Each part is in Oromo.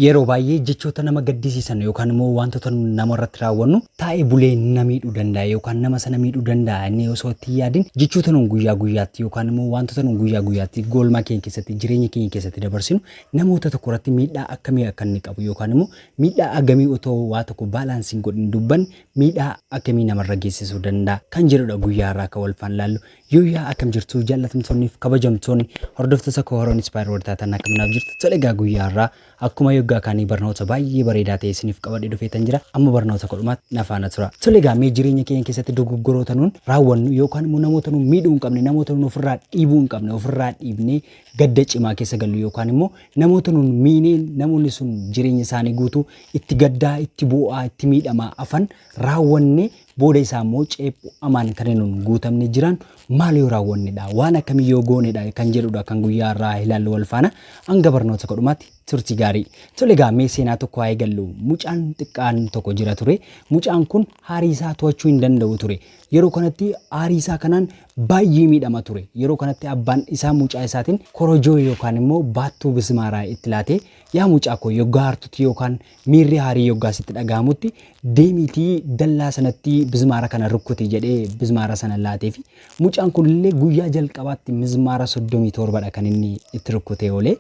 yeroo baay'ee jechoota nama gaddisiisan yookaan immoo wantoota nama irratti raawwannu taa'ee bulee nama miidhuu danda'a yookaan nama sana miidhuu danda'a inni osoo itti yaadin jechoota nun guyyaa guyyaatti yookaan immoo wantoota nun guyyaa guyyaatti goolmaa keenya keessatti jireenya keenya keessatti dabarsinu namoota tokko irratti miidhaa akkamii akka inni qabu yookaan immoo miidhaa agamii otoo waa tokko baalaansiin godhin dubban miidhaa akkamii namarra geessisuu danda'a kan jedhudha guyyaa irraa akka walfaan laallu yoo akkam jirtu jaallatamtoonni fi kabajamtoonni hordoftoota koo Horoon Inspire World taatan akkam jirtu tolega guyyaa irraa akkuma yoggaa kaanii barnoota baay'ee bareedaa ta'e isiniif qabadhee dhufeetan jira amma barnoota kodhumaatti nafaana tura tolega mee jireenya keenya keessatti dogoggoroota nuun raawwannu yookaan immoo namoota nuun miidhuu hin qabne namoota nuun ofirraa dhiibuu hin qabne ofirraa dhiibnee gadda cimaa keessa gallu yookaan immoo namoota nuun miineen namoonni sun jireenya isaanii guutuu itti gaddaa itti bu'aa itti miidhamaa afan raawwanne booda isaa immoo ceephu amaan kan nuun guutamne jiran maal yoo raawwannedha waan akkamii yoo goonedha kan jedhudha kan guyyaa irraa ilaallu wal faana hanga barnoota kodhumaatti turti gaarii tolega mee seenaa tokko haa eegallu mucaan xiqqaan tokko jira ture mucaan kun haarii isaa to'achuu hin danda'u ture yeroo kanatti haarii isaa kanaan baay'ee miidhama ture yeroo kanatti abbaan isaa mucaa isaatiin korojoo yookaan immoo baattuu bismaaraa itti laatee yaa mucaa koo yoggaa hartutti yookaan miirri haarii yoggaa sitti dhagaamutti deemiitii dallaa sanatti bismaara kana rukkuti jedhee bismaara sana laatee fi mucaan kun illee guyyaa jalqabaatti bismaara 37dha kan inni itti rukkutee oolee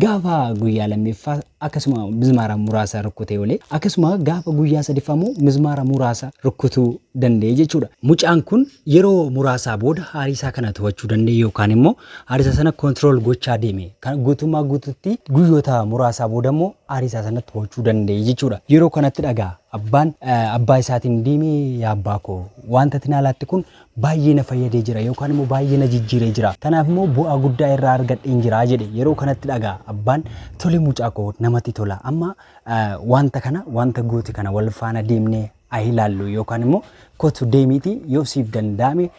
gaafa guyyaa lammeeffaa akkasuma bismaara muraasa rukkutee oolee akkasuma gaafa guyyaa sadiiffamoo bismaara muraasa rukkutuu danda'e jechuudha. Mucaan kun yeroo muraasaa booda haarii isaa kana to'achuu danda'e yookaan immoo haarii isaa sana kontirool gochaa deeme kan guutummaa guututti guyyoota muraasaa booda immoo haarii isaa sana to'achuu danda'e jechuudha. Yeroo kanatti dhagaa abbaa isaatiin deemee yaa abbaa koo wanta tinaalaatti kun baay'ee na fayyadee jira yookaan immoo baay'ee na jijjiiree jira kanaaf immoo bu'aa guddaa irraa argadheen jira jedhe yeroo kanatti dhagaa abbaan tole mucaa koo namatti tola amma wanta gooti kana wal faana deemnee ilaallu yookaan immoo kootu deemiiti yoo siif danda'ame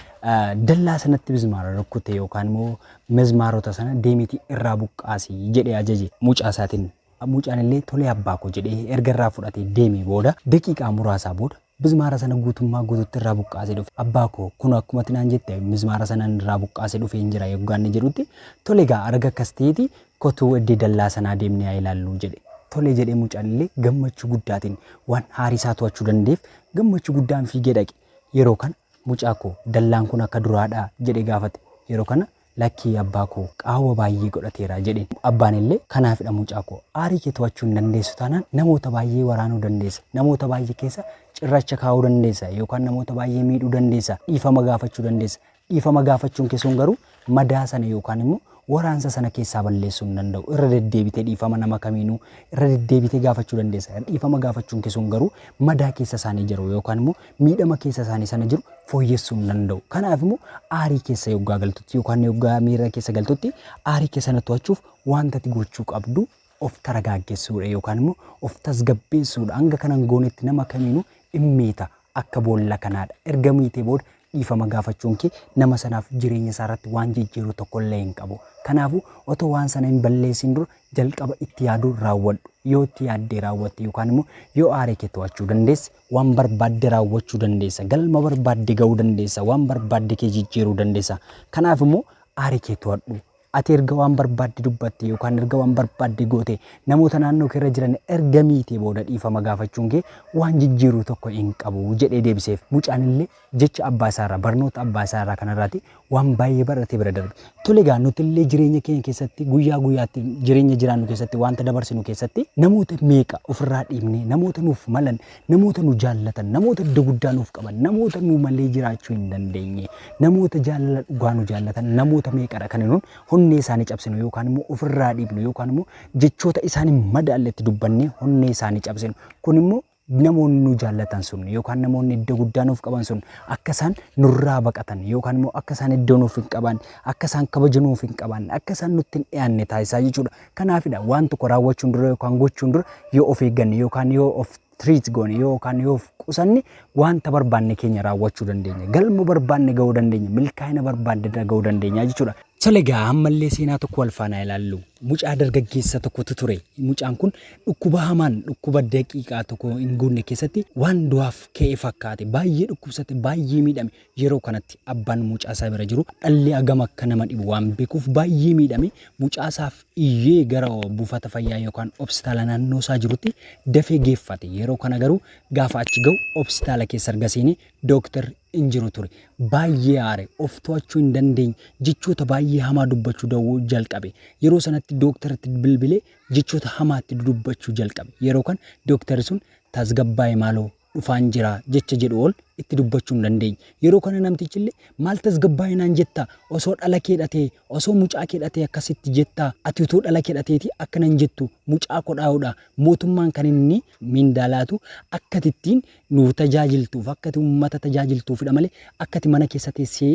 dallaa sanatti bismaara rukkute yookaan immoo mizmaarota sana deemiiti irraa buqqaasi jedhe ajaje mucaa isaatiin. Mucaan illee tole abbaa koo jedhee erga irraa fudhatee deemee booda daqiiqaa muraasaa booda bismaara sana guutummaa guututti irraa buqqaasee dhufe abbaa koo kun akkuma tinaan jette bismaara sana irraa buqqaasee dhufee hin jira yoggaan jedhutti tole gaa arga akkas ta'eeti kotuu iddee dallaa sanaa deemnee ilaallu jedhe tole jedhee mucaan illee gammachuu guddaatiin waan haarii isaa to'achuu dandeef gammachuu guddaan fiigee dhaqe yeroo kana mucaa koo dallaan kun akka duraadhaa jedhe gaafate yeroo kana lakkii abbaa koo qaawwa baay'ee godhateera jedheen abbaan illee kanaafidha mucaa koo haarii kee to'achuu hin dandeessu taanaan namoota baay'ee waraanuu dandeessa namoota baay'ee keessa cirracha kaa'uu dandeessa yookaan namoota baay'ee miidhuu dandeessa dhiifama gaafachuu dandeessa dhiifama gaafachuun keessuun garuu madaa sana yookaan immoo waraansa sana keessaa balleessuu hin danda'u irra deddeebitee dhiifama nama kamiinuu irra deddeebitee gaafachuu dandeessa dhiifama gaafachuun keessuun garuu madaa keessa isaanii jiru yookaan immoo miidhama keessa isaanii sana jiru fooyyessuu hin danda'u kanaaf immoo haarii keessa yoggaa galtutti yookaan yoggaa miira keessa galtutti haarii keessa na to'achuuf wanta ati gochuu qabdu of taragaaggeessuudha yookaan immoo of tasgabbeessuudha hanga kanan goonetti nama kamiinuu dhimmeeta akka boolla kanaadha erga miitee booda dhiifama gaafachuun kee nama sanaaf jireenya isaa irratti waan jijjiiru tokko illee hin qabu. Kanaafuu otoo waan sana hin balleessin dura jalqaba itti yaaduu raawwadhu. Yoo itti yaaddee raawwatte yookaan immoo yoo haarii kee to'achuu dandeesse waan barbaadde raawwachuu dandeessa. Galma barbaadde ga'uu dandeessa. Waan barbaadde kee jijjiiruu dandeessa. Kanaaf immoo haarii kee to'adhu. Ati erga waan barbaadde dubbatte yookaan erga waan barbaadde goote namoota naannoo kee irra jiran erga miitee booda dhiifama gaafachuun kee waan jijjiiruu tokko hin qabu jedhee deebiseef mucaan illee jecha abbaa isaarraa barnoota abbaa isaarraa kanarraati waan baay'ee baratee bira darbe. Tole gaa nuti illee jireenya keenya keessatti guyyaa guyyaatti jireenya jiraannu keessatti wanta dabarsinu keessatti namoota meeqa ofirraa dhiibnee namoota nuuf malan namoota nu jaallatan namoota iddoo guddaa nuuf qaban namoota nu malee jiraachuu hin dandeenye namoota jaalala dhugaa nu jaallatan namoota meeqadha kan nuun honnee isaanii cabsinu yookaan immoo ofirraa dhiibnu yookaan immoo jechoota isaanii madaalletti dubbannee honnee isaanii cabsinu kun immoo namoonni nu jaallatan sun yookaan namoonni iddoo guddaa nuuf qaban sun akka isaan nurraa baqatan yookaan immoo akka isaan iddoo nuuf hin qaban akka isaan kabaja nuuf hin qaban akka isaan nutti hin dhiyaanne taasisaa jechuudha. Kanaafidha waan tokko raawwachuun dura yookaan gochuun dura yoo of eegganne yookaan yoo of treat goone yookaan yoo of qusanne wanta barbaanne keenya raawwachuu dandeenya galma barbaanne ga'uu dandeenya milkaa'ina barbaanne ga'uu dandeenya jechuudha. Tolegaa ammallee seenaa tokko wal faana ilaallu. Mucaa dargaggeessa tokkotu ture. Mucaan kun dhukkuba hamaan dhukkuba daqiiqaa tokko hin guunne keessatti waan du'aaf ka'e fakkaate. Baay'ee dhukkubsate, baay'ee miidhame. Yeroo kanatti abbaan mucaa isaa bira jiru dhalli agam akka nama dhibu waan beekuuf baay'ee miidhame. Mucaa isaaf iyyee gara buufata fayyaa yookaan hospitaala naannoo isaa jirutti dafee geeffate. Yeroo kana garuu gaafa achi ga'u hospitaala keessa arga seenee dooktarri hin jiru ture. Baay'ee aare, of to'achuu hin dandeenye, jechoota baay'ee hamaa dubbachuu dawoo jalqabe. Yeroo sanatti dooktaratti bilbilee jechoota hamaatti dubbachuu jalqabe. Yeroo kan dooktarri sun tasgabbaa'e maaloo dhufaan jira jecha jedhu ol itti dubbachuu hin dandeenye. Yeroo kana namtichi illee maal tasgabbaa'e naan jetta osoo dhala keedhatee osoo mucaa keedhatee akkasitti jetta ati utuu dhala keedhateeti akka nan jettu mucaa kodhaa'uudha. Mootummaan kan inni mindaalaatu akkatittiin nu tajaajiltuuf akkati uummata tajaajiltuufidha malee akkati mana keessa teessee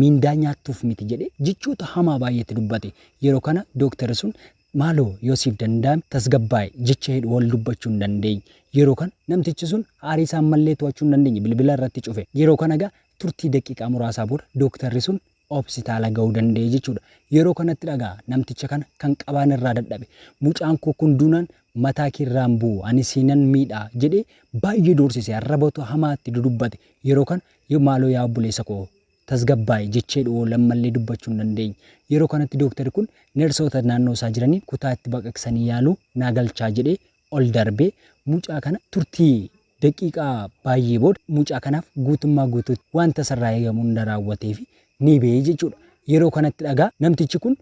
mindaa nyaattuuf miti jedhe jechoota hamaa baay'eetti dubbate. Yeroo kana dooktarri sun maaloo Yoosiif danda'ame tasgabbaa'e jecha hedhu wal dubbachuu hin dandeenye. Yeroo kan namtichi sun aarii isaa mallee to'achuu hin dandeenye bilbila irratti cufe. Yeroo kana egaa turtii daqiiqaa muraasaa booda dooktarri sun hospitaala ga'uu danda'e jechuudha. Yeroo kanatti dhagaa namticha kana kan qabaan irraa dadhabe. Mucaan koo kun duunaan mataa kirraan bu'u ani siinan miidhaa jedhee baay'ee doorsise arrabatu hamaatti dudubbate. Yeroo kan maaloo yaa obboleessa koo tasgabbaa'e jechee dhoo lammallee dubbachuu hin dandeenye. Yeroo kanatti dooktarri kun neersoota naannoo isaa jiranii kutaa itti baqaqsanii yaaluu naa galchaa jedhee ol darbee mucaa kana turtii daqiiqaa baay'ee booda mucaa kanaaf guutummaa guutuutti wanta sarraa eegamu hunda raawwatee fi ni ba'e jechuudha. Yeroo kanatti dhagaa namtichi kun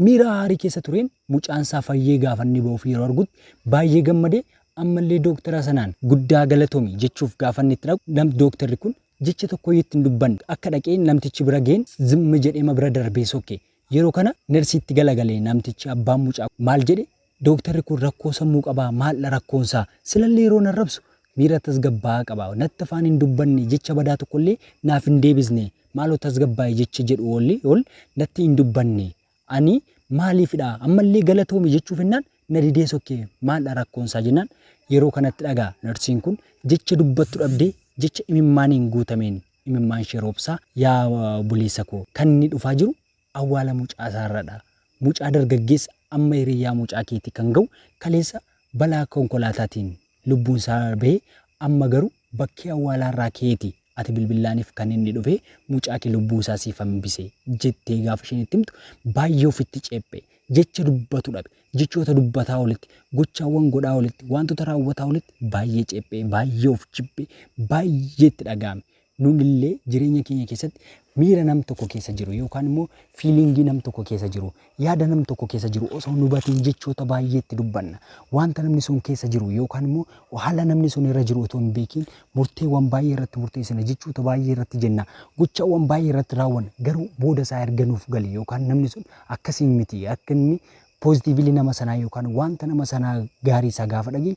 miira aarii keessa tureen mucaan isaa fayyee gaafa inni ba'uuf yeroo argutti baay'ee gammadee ammallee dooktara sanaan guddaa galatoomi jechuuf gaafa inni itti dhaqu dooktarri kun jecha tokko ittiin dubbanne akka dhaqee namtichi bira ga'een zimmi jedhee bira darbee sokke. Yeroo kana nersiitti galagalee namtichi abbaan mucaa maal jedhe dooktarri kun rakkoo sammuu qabaa maal rakkoonsaa silallee yeroo narrabsu miira tasgabbaa'aa qabaa natti afaan hin dubbanne jecha badaa tokkollee naaf hin deebisne maaloo tasgabbaa'e jecha jedhu ol natti hin dubbanne ani maaliifidha ammallee galatoomi jechuuf hennaan na didee sokke maal rakkoonsaa jennaan. Yeroo kanatti dhagaa nersiin kun jecha dubbattu dhabdee jecha imimmaaniin guutameen imimmaan ishee roobsaa yaa buleessa koo kan inni dhufaa jiru awwaala mucaa isaarradha. Mucaa dargaggeessa amma hiriyaa mucaa keetii kan ga'u kaleessa balaa konkolaataatiin lubbuun isaa bahee amma garuu bakkee awwaalaarraa keetii ati bilbilaaniif kan inni dhufee mucaa kee lubbuu isaa siif hambise jettee gaafa isheen itti himtu baay'ee ofitti ceephee jecha dubbatu dhabe. Jechoota dubbataa olitti gochaawwan godhaa olitti wantoota raawwataa olitti baay'ee ceephee baay'ee of jibbee baay'eetti dhaga'ame. Nunillee jireenya keenya keessatti miira nam tokko keessa jiru yookaan immoo fiilingii nam tokko keessa jiru yaada nam tokko keessa jiru osoo nu hubatiin jechoota baay'eetti dubbanna. Wanta namni sun keessa jiru yookaan immoo haala namni sun irra jiru otoo hin beekiin murteewwan baay'ee irratti murteessina jechoota baay'ee irratti jenna gochaawwan baay'ee irratti raawwanna garuu booda isaa erga nuuf gale yookaan namni sun akkasiin miti akka inni poozitiivili nama sanaa yookaan wanta nama sanaa gaarii isaa gaafa dhageenye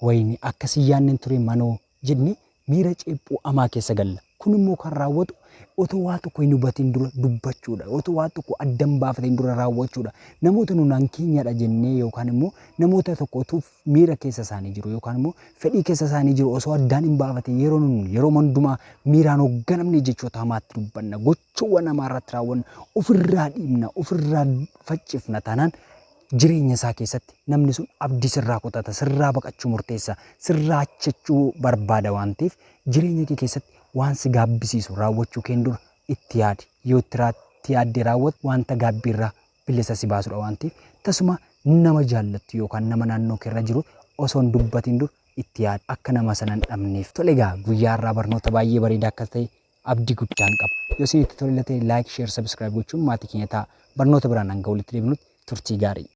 wayini akkasii yaanneen ture manoo jennee miira ceephuu amaa keessa galla. Kun immoo kan raawwatu otoo waa tokko hin hubatiin dura dubbachuudha. Otoo waa tokko addan baafateen dura raawwachuudha. Namoota nuunaan keenyadha jennee yookaan immoo namoota tokko otoo miira keessa isaanii jiru yookaan immoo fedhii keessa isaanii jiru osoo addaan hin baafateen yeroo hundumaa miiraan hoogganamne jechoota hamaatti dubbanna. Gochoowwan namaa irratti raawwanna ofirraa dhiibna ofirraa faccifna taanaan jireenya isaa keessatti namni sun abdii sirraa kutata sirraa baqachuu murteessa sirraa achachuu barbaada waan ta'eef jireenya kee keessatti waan si gaabbisiisu raawwachuu keen dura itti yaadi yoo itti yaadde raawwatu wanta gaabbiirraa bilisa si baasudha waan ta'eef tasuma nama jaallattu yookaan nama naannoo keerra jiru osoo hin dubbatiin dura itti yaadi akka nama sana hin dhabneef. Tole egaa guyyaa irraa barnoota baay'ee bareedaa akka ta'e abdii guddaan qaba. Yoo isinitti tole ta'e laayik sheer sabskiraayib gochuun maatii keenya ta'a barnoota biraan hanga walitti deebinutti turtii gaarii.